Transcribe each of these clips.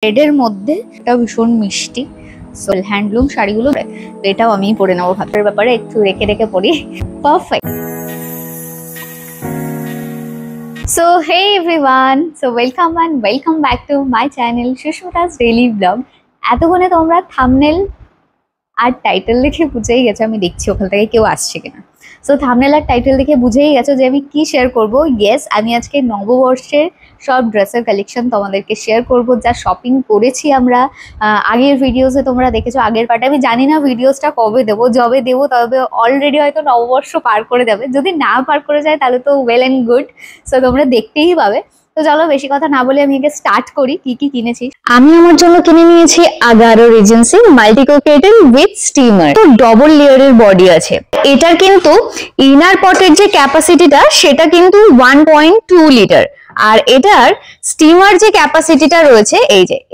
রেডের মধ্যে এটা ভীষণ মিষ্টি। সো হ্যান্ডলুম শাড়িগুলো এটাও আমি পরে নেবো, ভাতের ব্যাপারে একটু রেখে রেখে পরি। Perfect. So hey everyone, so welcome and welcome back to my channel Sushmita's Daily Vlog. এতক্ষণে তোমরা থাম্বনেল আর টাইটেল দেখে বুঝেই গেছো, আমি দেখছি ওখান থেকে কেউ আসছে কিনা। সো থাম্বনেল আর টাইটেল দেখে বুঝেই গেছো যে আমি কি শেয়ার করব। ইয়েস, আমি আজকে নববর্ষের সব ড্রেসের কালেকশন তোমাদেরকে শেয়ার করব, যা শপিং করেছি আমরা। আগের ভিডিওসে তোমরা দেখেছো, আগের পার্টে। আমি জানি না ভিডিওসটা কবে দেবো, যবে দেবো তবে অলরেডি হয়তো নববর্ষ পার করে যাবে। যদি না পার করে যায় তাহলে তো ওয়েল অ্যান্ড গুড, সো তোমরা দেখতেই পাবে। তো চলো বেশি কথা না বলে আমি আগে স্টার্ট করি কি কি কিনেছি। আমি আমার জন্য কিনে নিয়েছি Agaro regency multi কোকেটেল with steamer. তো ডবল লেয়ারের বডি আছে। এটার কিন্তু ইনার পটের যে ক্যাপাসিটিটা সেটা কিন্তু 1.2 লিটার, আর এটার স্টিমার যে ক্যাপাসিটিটা রয়েছে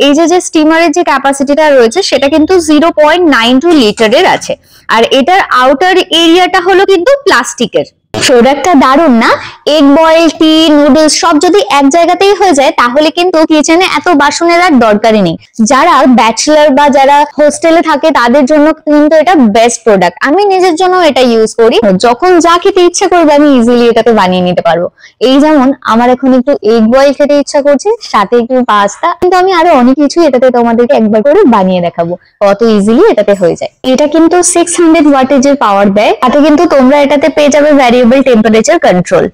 এই যে স্টিমারের যে ক্যাপাসিটিটা রয়েছে সেটা কিন্তু 0.92 লিটারের আছে। আর এটার আউটার এরিয়াটা হলো কিন্তু প্লাস্টিকের। প্রোডাক্টটা দারুণ না? এগ বয়েল, টি, নুডলস সব যদি এক জায়গাতেই হয়ে যায় তাহলে কিন্তু কিচেনে এত বাসনের আর দরকারই নেই। যারা ব্যাচেলর বা যারা হোস্টেলে থাকে তাদের জন্য কিন্তু এটা বেস্ট প্রোডাক্ট। আমি নিজের জন্য এটা ইউজ করি। যখন যা খেতে ইচ্ছা করবে আমি ইজিলি এটাতে বানিয়ে নিতে পারবো। এই যেমন আমার এখন একটু এগ বয়েল খেতে ইচ্ছা করছে, সাথে একটু পাস্তা, কিন্তু আমি আরো অনেক কিছু এটাতে তোমাদেরকে একবার করে বানিয়ে দেখাবো কত ইজিলি এটাতে হয়ে যায়। এটা কিন্তু 600 ওয়াটেজের পাওয়ার দেয়। তাতে কিন্তু তোমরা এটাতে পেয়ে যাবে ভ্যারিয়েবল টেম্পারেচার কন্ট্রোল।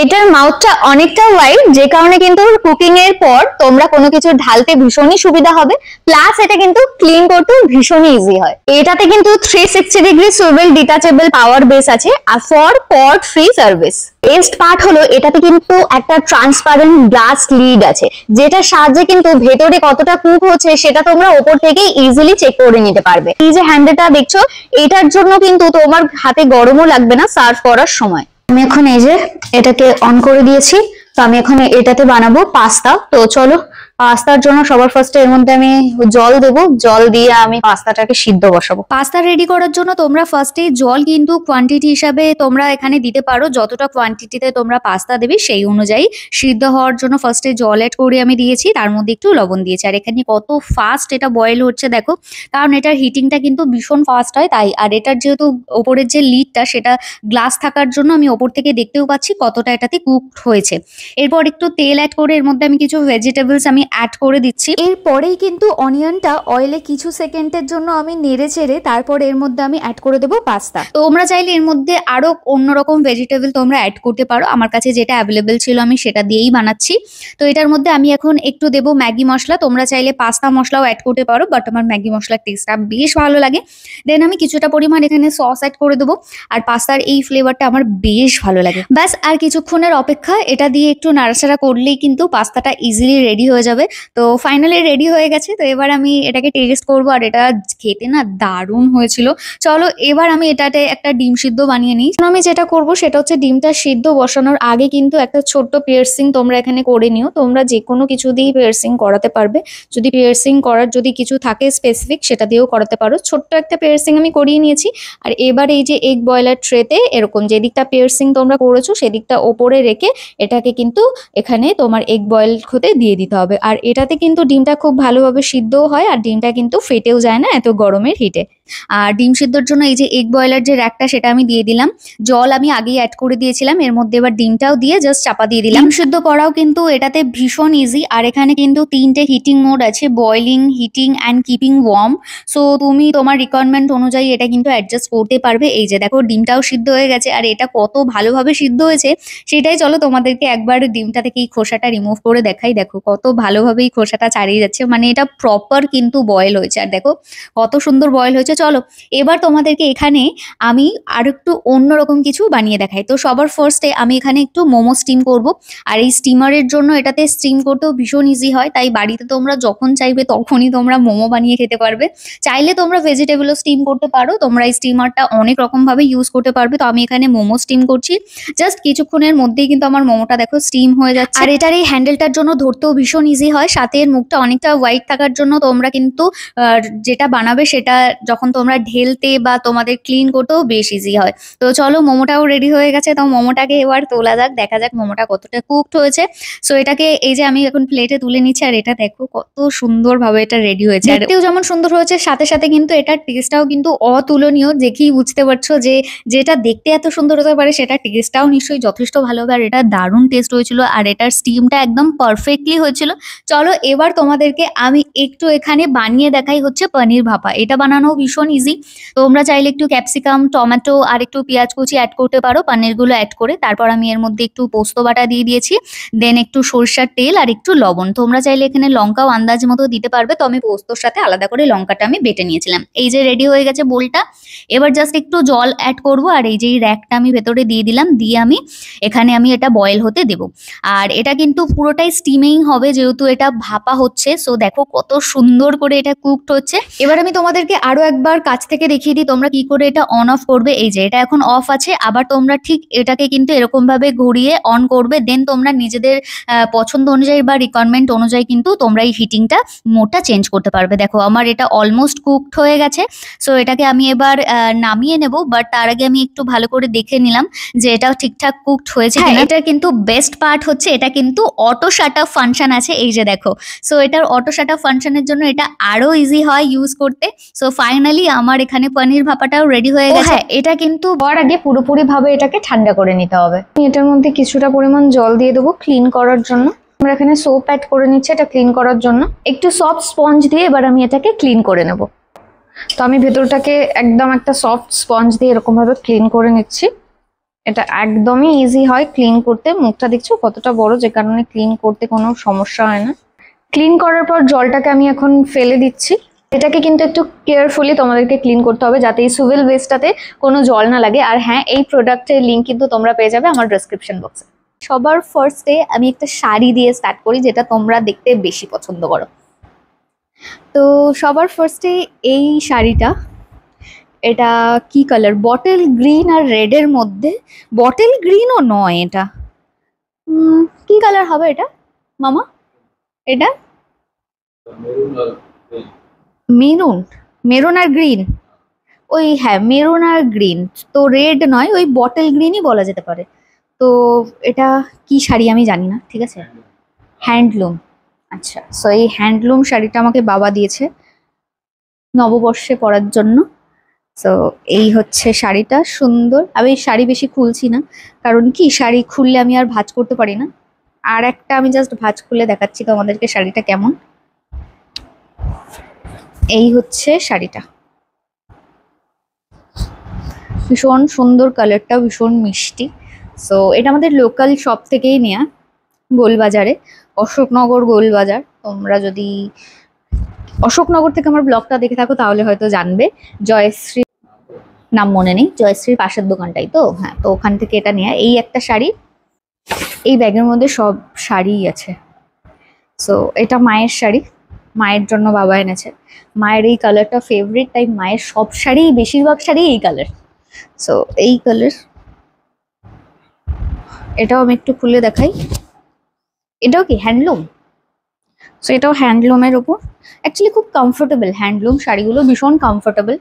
এটার মাউথটা অনেকটা ওয়াইড, যে কারণে কিন্তু কুকিং এর পর তোমরা কোনো কিছু ঢালতে ভীষণই সুবিধা হবে। প্লাস এটা কিন্তু ক্লিন করতেও ভীষণই ইজি হয়। এটাতে কিন্তু 360 degree swivel detachable power base আছে আর for pot free service. Best part হলো এটাতে কিন্তু একটা ট্রান্সপারেন্ট গ্লাস লিড আছে, যেটার সাহায্যে কিন্তু ভেতরে কতটা কুক হচ্ছে সেটা তোমরা ওপর থেকে ইজিলি চেক করে নিতে পারবে। এই যে হ্যান্ডেলটা দেখছো, এটার জন্য কিন্তু তোমার হাতে গরমও লাগবে না সার্ভ করার সময়। আমি এখন এই যে এটাকে অন করে দিয়েছি। তো আমি এখন এটাতে বানাবো পাস্তা। তো চলো, পাস্তার জন্য সবার ফার্স্টে এর মধ্যে আমি জল দেবো। জল দিয়ে আমি পাস্তাটাকে সিদ্ধ বসাবো। পাস্তা রেডি করার জন্য তোমরা ফার্স্টে জল কিন্তু কোয়ান্টিটি হিসাবে তোমরা এখানে দিতে পারো। যতটা কোয়ান্টিটিতে তোমরা পাস্তা দেবে সেই অনুযায়ী সিদ্ধ হওয়ার জন্য ফার্স্টে জল এড করে আমি দিয়েছি, তার মধ্যে একটু লবণ দিয়েছি। আর এখানে কত ফাস্ট এটা বয়েল হচ্ছে দেখো, কারণ এটার হিটিংটা কিন্তু ভীষণ ফাস্ট হয় তাই। আর এটার যেহেতু ওপরের যে লিডটা সেটা গ্লাস থাকার জন্য আমি ওপর থেকে দেখতেও পাচ্ছি কতটা এটাতে কুকড হয়েছে। এরপর একটু তেল অ্যাড করে এর মধ্যে আমি কিছু ভেজিটেবলস আমি অ্যাড করে দিচ্ছি। এরপরেই কিন্তু অনিয়নটা অয়েলে কিছু সেকেন্ডের জন্য আমি নেড়ে চেড়ে তারপর এর মধ্যে আমি অ্যাড করে দেবো পাস্তা। তো তোমরা চাইলে এর মধ্যে আরো অন্যরকম ভেজিটেবল তোমরা অ্যাড করতে পারো। আমার কাছে যেটা অ্যাভেলেবেল ছিল আমি সেটা দিয়েই বানাচ্ছি। তো এটার মধ্যে আমি এখন একটু দেবো ম্যাগি মশলা। তোমরা চাইলে পাস্তা মশলাও অ্যাড করতে পারো, বাট আমার ম্যাগি মশলার টেস্টটা বেশ ভালো লাগে। দেন আমি কিছুটা পরিমাণ এখানে সস অ্যাড করে দেবো। আর পাস্তার এই ফ্লেভারটা আমার বেশ ভালো লাগে। ব্যাস আর কিছুক্ষণের অপেক্ষা, এটা দিয়ে একটু নাড়াচাড়া করলেই কিন্তু পাস্তাটা ইজিলি রেডি হয়ে যাবে। তো ফাইনালি রেডি হয়ে গেছে। তো এবার আমি এটাকে টেস্ট করবো, আর এটা খেতে না দারুণ হয়েছিল। চলো এবার আমি এটাতে একটা ডিম সিদ্ধ বানিয়ে নিই। আমি যেটা করব সেটা হচ্ছে ডিমটা সিদ্ধ বসানোর আগে কিন্তু একটা ছোট্ট পিয়ার্সিং তোমরা এখানে করে নিও। তোমরা যে কোনো কিছু দিয়েই পিয়ার্সিং করাতে পারবে। যদি পিয়ার্সিং করার যদি কিছু থাকে স্পেসিফিক সেটা দিয়েও করাতে পারো। ছোট্ট একটা পিয়ার্সিং আমি করিয়ে নিয়েছি। আর এবার এই যে এগ বয়লার ট্রেতে এরকম যেদিকটা পিয়ার্সিং তোমরা করেছো সেদিকটা ওপরে রেখে এটাকে কিন্তু এখানে তোমার এগ বয়েল হতে দিয়ে দিতে হবে। আর এটাতে কিন্তু ডিমটা খুব ভালোভাবে সিদ্ধও হয়, আর ডিমটা কিন্তু ফেটেও যায় না এত গরমের হিটে। আর ডিম সিদ্ধর জন্য এই যে এগ বয়লার যে র্যাকটা সেটা আমি দিয়ে দিলাম। জল আমি আগেই অ্যাড করে দিয়েছিলাম, এর মধ্যে এবার ডিমটাও দিয়ে জাস্ট চাপা দিয়ে দিলাম। ডিম সিদ্ধ করাও কিন্তু এটাতে ভীষণ ইজি। আর এখানে কিন্তু 3টে হিটিং মোড আছে, boiling, heating and keeping warm. So তুমি তোমার রিকোয়ারমেন্ট অনুযায়ী এটা কিন্তু অ্যাডজাস্ট করতে পারবে। এই যে দেখো ডিমটাও সিদ্ধ হয়ে গেছে, আর এটা কত ভালোভাবে সিদ্ধ হয়েছে সেটাই চলো তোমাদেরকে একবার ডিমটা থেকে এই খোসাটা রিমুভ করে দেখাই। দেখো কত ভালোভাবে এই খোসাটা ছাড়িয়ে যাচ্ছে, মানে এটা প্রপার কিন্তু বয়েল হয়েছে। আর দেখো কত সুন্দর বয়েল হয়েছে। চলো এবার তোমাদেরকে এখানে আমি আর একটু অন্যরকম কিছু বানিয়ে দেখাই। তো সবার ফার্স্টে আমি এখানে একটু মোমো স্টিম করব। আর এই স্টিমারের জন্য এটাতে স্টিম করতেও ভীষণ ইজি হয়, তাই বাড়িতে তোমরা যখন চাইবে তখনই তোমরা মোমো বানিয়ে খেতে পারবে। চাইলে তোমরা ভেজিটেবলও স্টিম করতে পারো। তোমরা এই স্টিমারটা অনেক রকম ভাবে ইউজ করতে পারবে। তো আমি এখানে মোমো স্টিম করছি। জাস্ট কিছুক্ষণের মধ্যেই কিন্তু আমার মোমোটা দেখো স্টিম হয়ে যাচ্ছে। আর এটার এই হ্যান্ডেলটার জন্য ধরতেও ভীষণ ইজি ইজি হয়, সাথে এর মুখটা অনেকটা হোয়াইট থাকার জন্য তোমরা কিন্তু যেটা বানাবে সেটা যখন তোমরা ঢেলতে বা তোমাদের ক্লিন করতেও বেশ ইজি হয়। তো চলো মোমোটাও রেডি হয়ে গেছে, তো মোমোটাকে এবার তোলা যাক, দেখা যাক মোমোটা কতটা কুকড হয়েছে। সো এটাকে এই যে আমি এখন প্লেটে তুলে নিচ্ছি, আর এটা দেখো কত সুন্দরভাবে এটা রেডি হয়েছে, আর দেখতেও যেমন সুন্দর হয়েছে সাথে সাথে কিন্তু এটার টেস্টটাও কিন্তু অতুলনীয়। দেখেই বুঝতে পারছো যে যেটা দেখতে এত সুন্দর হতে পারে সেটা টেস্টটাও নিশ্চয়ই যথেষ্ট ভালো হবে, আর এটা দারুণ টেস্ট হয়েছিল, আর এটার স্টিমটা একদম পারফেক্টলি হয়েছিল। চলো এবার তোমাদেরকে আমি একটু এখানে বানিয়ে দেখাই হচ্ছে পনির ভাপা। এটা বানানো ভীষণ ইজি। তোমরা চাইলে একটু ক্যাপসিকাম, টমেটো আর একটু পেঁয়াজ কুচি অ্যাড করতে পারো পনিরগুলো অ্যাড করে। তারপর আমি এর মধ্যে একটু পোস্ত বাটা দিয়ে দিয়েছি, দেন একটু সরষার তেল আর একটু লবণ। তোমরা চাইলে এখানে লঙ্কাও আন্দাজ মতো দিতে পারবে, তো আমি পোস্তর সাথে আলাদা করে লঙ্কাটা আমি বেটে নিয়েছিলাম। এই যে রেডি হয়ে গেছে বোলটা, এবার জাস্ট একটু জল অ্যাড করব, আর এই যে র্যাকটা আমি ভেতরে দিয়ে দিলাম, দিয়ে আমি এখানে আমি এটা বয়েল হতে দেব। আর এটা কিন্তু পুরোটাই স্টিমেই হবে যেহেতু এটা ভাপা হচ্ছে। সো দেখো কত সুন্দর করে এটা কুকড হচ্ছে। এবার আমি তোমাদেরকে আরো একবার কাছ থেকে দেখিয়ে দিই তোমরা কি করে এটা অন অফ করবে। এই যে এটা এখন অফ আছে, আবার তোমরা ঠিক এটাকে কিন্তু এরকম ভাবে ঘুরিয়ে অন করবে, দেন তোমরা নিজেদের পছন্দ অনুযায়ী বা রিকোয়ারমেন্ট অনুযায়ী কিন্তু তোমরা এই হিটিংটা মোডটা চেঞ্জ করতে পারবে। দেখো আমার এটা অলমোস্ট কুকড হয়ে গেছে। সো এটাকে আমি এবার নামিয়ে নেব, বাট তার আগে আমি একটু ভালো করে দেখে নিলাম যে এটা ঠিকঠাক কুকড হয়েছে কিনা। এটার কিন্তু বেস্ট পার্ট হচ্ছে এটা কিন্তু অটো শাট অফ ফাংশন আছে, এই যে দেখো। সো এটার অটো শাট অফ ফাংশনের জন্য এটা আরো ইজি হয় ইউজ করতে। সো ফাইনালি আমার এখানে পনির ভাপাটাও রেডি হয়ে গেছে। হ্যাঁ, এটা কিন্তু হওয়ার আগে পুরোপুরি ভাবে এটাকে ঠান্ডা করে নিতে হবে। এটার মধ্যে কিছুটা পরিমাণ জল দিয়ে দেবো ক্লিন করার জন্য। আমরা এখানে সোপ অ্যাড করে নিচ্ছি এটা ক্লিন করার জন্য। একটু সফট স্পঞ্জ দিয়ে এবার আমি এটাকে ক্লিন করে নেব। তো আমি ভেতরটাকে একদম একটা সফট স্পঞ্জ দিয়ে এরকম ভাবে ক্লিন করে নিচ্ছি। এটা একদমই ইজি হয় ক্লিন করতে। মুখটা দেখছো কতটা বড়, যে কারণে ক্লিন করতে কোনো সমস্যা হয় না। ক্লিন করার পর জলটাকে আমি এখন ফেলে দিচ্ছি। এটাকে কিন্তু একটু কেয়ারফুলি তোমাদেরকে ক্লিন করতে হবে যাতে এই সুভেল বেসটাতে কোনো জল না লাগে। আর হ্যাঁ, এই প্রোডাক্টের লিঙ্ক কিন্তু তোমরা পেয়ে যাবে আমার ডেসক্রিপশন বক্সে। সবার ফার্স্টে আমি একটা শাড়ি দিয়ে স্টার্ট করি, যেটা তোমরা দেখতে বেশি পছন্দ করো। তো সবার ফার্স্টে এই শাড়িটা, এটা কি কালার, বটল গ্রিন আর রেডের মধ্যে। বটল গ্রিনও নয় এটা, কি কালার হবে এটা মামা? এটা মেরুন, মেরুন আর গ্রিন। ওই হ্যাঁ, মেরুন আর গ্রিন, তো রেড নয়, ওই বটল গ্রিনই বলা যেতে পারে। তো এটা কি শাড়ি আমি জানি না, ঠিক আছে। হ্যান্ডলুম, আচ্ছা। সো এই হ্যান্ডলুম শাড়িটা আমাকে বাবা দিয়েছে নববর্ষে পরার জন্য। সো এই হচ্ছে শাড়িটা, সুন্দর। আমি এই শাড়ি বেশি খুলছি না, কারণ কি শাড়ি খুললে আমি আর ভাঁজ করতে পারি না। আর একটা আমি জাস্ট ভাঁজ খুলে দেখাচ্ছি তোমাদেরকে শাড়িটা কেমন। এই হচ্ছে শাড়িটা, ভীষণ সুন্দর, কালারটাও ভীষণ মিষ্টি। সো এটা আমাদের লোকাল শপ থেকেই নেওয়া, গোলবাজারে, অশোকনগর গোলবাজার। তোমরা যদি অশোকনগর থেকে আমার ব্লগটা দেখে থাকো তাহলে হয়তো জানবে। জয়শ্রী, নাম মনে নেই, জয়শ্রীর পাশের দোকানটাই তো, হ্যাঁ। তো ওখান থেকে এটা নেওয়া। এই একটা শাড়ি, এই ব্যাগের মধ্যে সব শাড়িই আছে। সো এটা মায়ের শাড়ি, মায়ের জন্য বাবা এনেছে। মায়ের এই কালারটা ফেভারিট, তাই মায়ের সব শাড়ি, বেশিরভাগ শাড়ি এই কালার। সো এই কালার। এটাও আমি একটু খুলে দেখাই। এটাও কি হ্যান্ডলুম? সো এটাও হ্যান্ডলুমের উপর। অ্যাকচুয়ালি খুব কমফোর্টেবল, হ্যান্ডলুম শাড়িগুলো ভীষণ কমফোর্টেবল,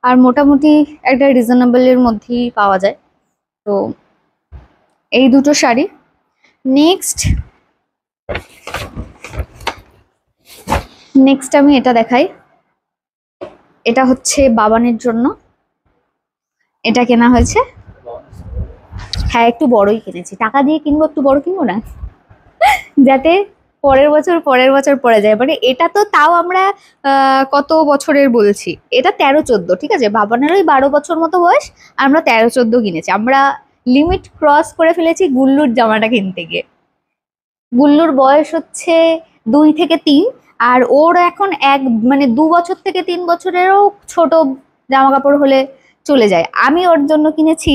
আর মোটামুটি একটা রিজনেবলের মধ্যেই পাওয়া যায়। তো এই দুটো শাড়ি। নেক্সট আমি এটা দেখাই। এটা হচ্ছে বাবানের জন্য, এটা কেনা হয়েছে। হ্যাঁ, একটু বড়ই কিনেছি, টাকা দিয়ে কিনবো, একটু বড় কিনবো না, যাতে পরের বছর পরে যায়। মানে এটা তো তাও আমরা কত বছরের বলছি, এটা 13-14, ঠিক আছে। বাবানের ওই 12 বছর মতো বয়স, আমরা 13-14 কিনেছি। আমরা লিমিট ক্রস করে ফেলেছি গুল্লুর জামাটা কিনতে গিয়ে। গুল্লুর বয়স হচ্ছে 2 থেকে 3, আর ওর এখন মানে 2 বছর থেকে 3 বছরেরও ছোট জামা কাপড় হলে চলে যায়। আমি ওর জন্য কিনেছি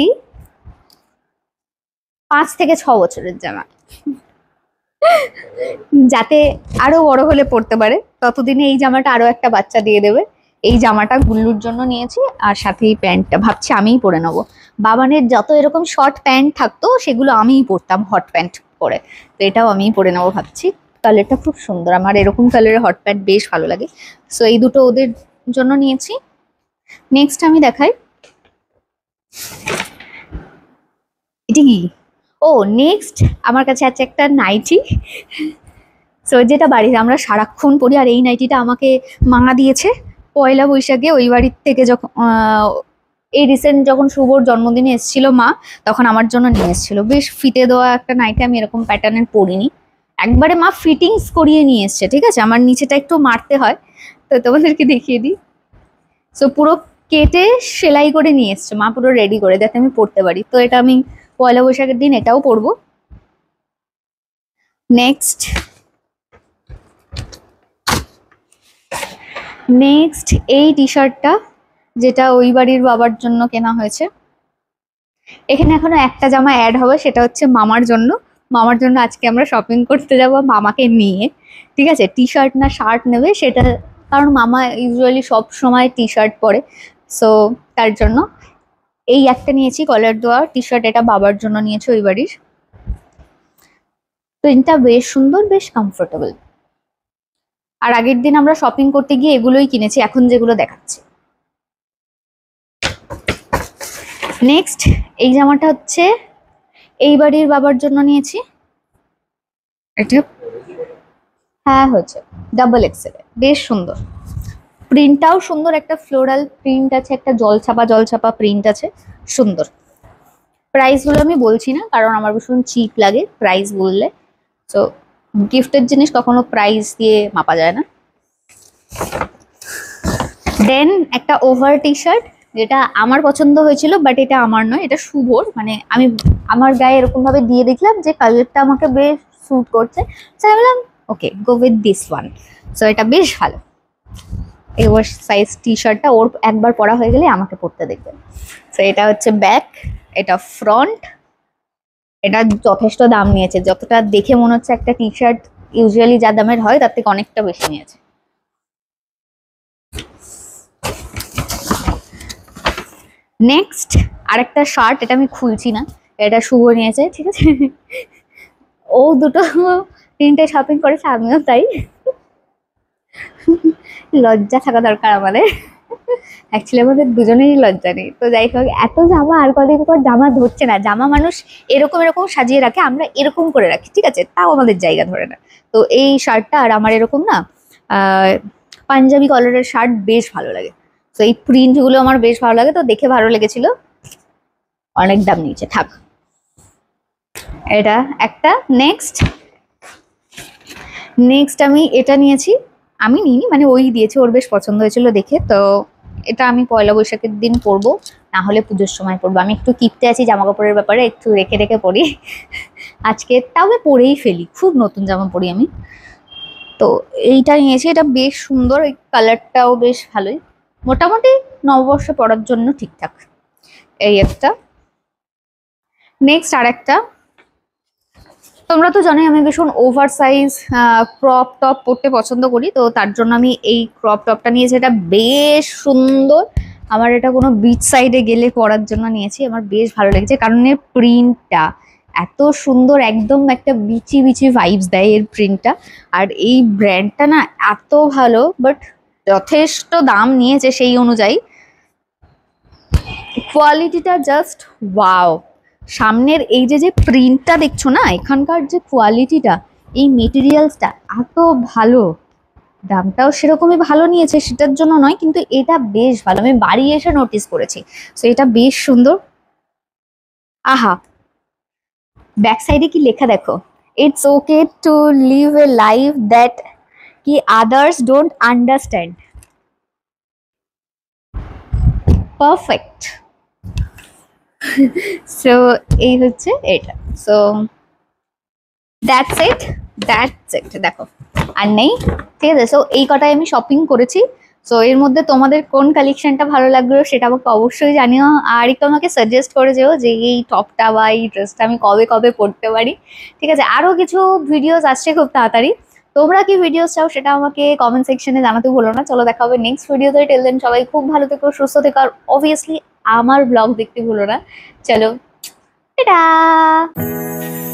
5 থেকে 6 বছরের জামা, যাতে আরো বড় হলে পড়তে পারে। ততদিনে এই জামাটা আরো একটা বাচ্চা দিয়ে দেবে। এই জামাটা গুল্লুর জন্য নিয়েছি, আর সাথে এই প্যান্টটা ভাবছি আমিই পরে নেবো। বাবানের যত এরকম শর্ট প্যান্ট থাকতো সেগুলো আমিই পরতাম হট প্যান্ট পরে, তো এটাও আমিই পরে নেবো ভাবছি। কালারটা খুব সুন্দর, আমার এরকম কালারের হট প্যান্ট বেশ ভালো লাগে। সো এই দুটো ওদের জন্য নিয়েছি। নেক্সট আমি দেখাই, এটা কি, ও নেক্সট আমার কাছে আছে একটা নাইটি। সো যেটা বাড়িতে আমরা সারাক্ষণ পরি, আর এই নাইটিটা আমাকে মা দিয়েছে পয়লা বৈশাখে ওই বাড়ির থেকে, যখন এই রিসেন্ট যখন শুভর জন্মদিনে এসেছিল মা, তখন আমার জন্য নিয়ে এসেছিল। বেশ ফিতে দেওয়া একটা নাইটি, আমি এরকম প্যাটার্নের পরিনি, একবারে মা ফিটিংস করিয়ে নিয়ে এসছে। ঠিক আছে, আমার নিচেটা একটু মারতে হয়, তো তোমাদেরকে দেখিয়ে দিই। সো পুরো কেটে সেলাই করে নিয়ে এসছে মা, পুরো রেডি করে, যাতে আমি পরতে পারি। তো এটা আমি পয়লা বৈশাখের দিন এটাও পরবো। নেক্সট এই টি শার্টটা, যেটা ওই বাড়ির বাবার জন্য কেনা হয়েছে। এখানে এখনো একটা জামা অ্যাড হবে, সেটা হচ্ছে মামার জন্য। মামার জন্য আজকে আমরা শপিং করতে যাব মামাকে নিয়ে। ঠিক আছে, টি শার্ট না শার্ট নেবে সেটা, কারণ মামা ইউজুয়ালি সব সময় টি শার্ট পরে, সো তার জন্য এই একটা নিয়েছি কলার দেওয়া টি শার্ট। এটা বাবার জন্য নিয়েছি ওই বাড়ির। প্রিন্টটা বেশ সুন্দর, বেশ কমফোর্টেবল। আর আগের দিন আমরা শপিং করতে গিয়ে এগুলোই কিনেছি, এখন যেগুলো দেখাচ্ছি। নেক্সট এই জামাটা হচ্ছে এই বাড়ির বাবার জন্য নিয়েছি। এটা হ্যাঁ হচ্ছে ডাবল এক্সেল, বেশ সুন্দর, প্রিন্টটাও সুন্দর, একটা ফ্লোরাল প্রিন্ট আছে, একটা জলছাপা প্রিন্ট আছে, সুন্দর। প্রাইসগুলো আমি বলছি না, কারণ আমার ভীষণ চিপ লাগে প্রাইস বললে। তো গিফটের জিনিস কখনো প্রাইস দিয়ে মাপা যায় না। দেন একটা ওভার টি শার্ট, যেটা আমার পছন্দ হয়েছিল, বাট এটা আমার নয়, এটা শুভর। মানে আমি আমার গায়ে এরকম ভাবে দিয়ে দেখলাম যে কালারটা আমাকে বেশ স্যুট করছে, তো আমি বললাম okay go with this one. So এটা বেশ ভালো, এই ওর সাইজ টি শার্টটা ওর একবার পরা হয়ে গেলে আমাকে পরতে দেখবেন। সো এটা হচ্ছে ব্যাক, এটা ফ্রন্ট। এটা যথেষ্ট দাম নিয়েছে, যতটা দেখে মনে হচ্ছে একটা টি শার্ট ইউজুয়ালি যা দামের হয় তার থেকে অনেকটা বেশি নিয়েছে। নেক্সট আরেকটা শার্ট, এটা আমি খুলছি না, এটা শুভ নিয়েছে। ঠিক আছে, ও দুটো তিনটে শপিং করেছে, আমিও তাই। লজ্জা থাকা দরকার আমাদের, অ্যাকচুয়ালি আমাদের দুজনেরই লজ্জা নেই। তো যাই হোক, এত জামা আর কদিন পর জামা ধরছে না, জামা মানুষ এরকম এরকম সাজিয়ে রাখে, আমরা এরকম করে রাখি। ঠিক আছে, তাও আমাদের জায়গা ধরে না। তো এই শার্টটা আর আমার এরকম না পাঞ্জাবি কলারের শার্ট বেশ ভালো লাগে। তো এই প্রিন্টগুলো আমার বেশ ভালো লাগে, তো দেখে ভালো লেগেছিল। অনেক দাম নিয়েছে, থাক। এটা একটা। নেক্সট আমি এটা নিয়েছি, আমি নিইনি, মানে ওই দিয়েছে, ওর বেশ পছন্দ হয়েছিল দেখে। তো এটা আমি পয়লা বৈশাখের দিন পরবো, না হলে পুজোর সময় পরবো। আমি একটু কিপটে আছি জামা কাপড়ের ব্যাপারে, একটু রেখে রেখে পরি। আজকে তবে পরেই ফেলি, খুব নতুন জামা পরি আমি। তো এইটা নিয়েছি, এটা বেশ সুন্দর, এই কালারটাও বেশ ভালোই, মোটামুটি নববর্ষে পরার জন্য ঠিকঠাক। এই একটা। নেক্সট আর একটা, তোমরা তো জানোই আমি ভীষণ ওভার সাইজ ক্রপ টপ পরতে পছন্দ করি, তো তার জন্য আমি এই ক্রপ টপটা নিয়েছি। এটা বেশ সুন্দর, আমার এটা কোনো বিচ সাইডে গেলে পরার জন্য নিয়েছি। আমার বেশ ভালো লেগেছে, কারণ এর প্রিন্টটা এত সুন্দর, একদম একটা বিচি বিচি ভাইবস দেয় এর প্রিন্টটা। আর এই ব্র্যান্ডটা না এত ভালো, বাট যথেষ্ট দাম নিয়েছে সেই অনুযায়ী। কোয়ালিটিটা জাস্ট ওয়াও। সামনের এই যে প্রিন্টটা দেখছো না, এখানকার যে কোয়ালিটিটা, এই মেটেরিয়ালসটা এত ভালো, দামটাও সেরকমই ভালো নিয়েছে, সেটার জন্য নয়, কিন্তু এটা বেশ ভালো, আমি বাড়ি এসে নোটিস করেছি। সো এটা বেশ সুন্দর। আহা, ব্যাক সাইডে কি লেখা দেখো, it's okay to live a life that কি others don't understand. Perfect. So এই হচ্ছে এটা। So that's it. দেখো আর নেই, ঠিক আছে। সো এই কটাই আমি শপিং করেছি। সো এর মধ্যে তোমাদের কোন কালেকশনটা ভালো লাগলো সেটা আমাকে অবশ্যই জানিও, আর একটু আমাকে সাজেস্ট করে যেও যে এই টপটা বা এই ড্রেসটা আমি কবে কবে পরতে পারি। ঠিক আছে, আরো কিছু ভিডিওস আসছে খুব তাড়াতাড়ি, তোমরা কি ভিডিওস চাও সেটা আমাকে কমেন্ট সেকশনে জানাতে ভুলো না। চলো দেখা হবে নেক্সট ভিডিওতে, টিল দেন সবাই খুব ভালো থেকো, সুস্থ থেকো, আর অবভিয়াসলি আমার ব্লগ দেখতে ভুলো না। চলো, টাটা।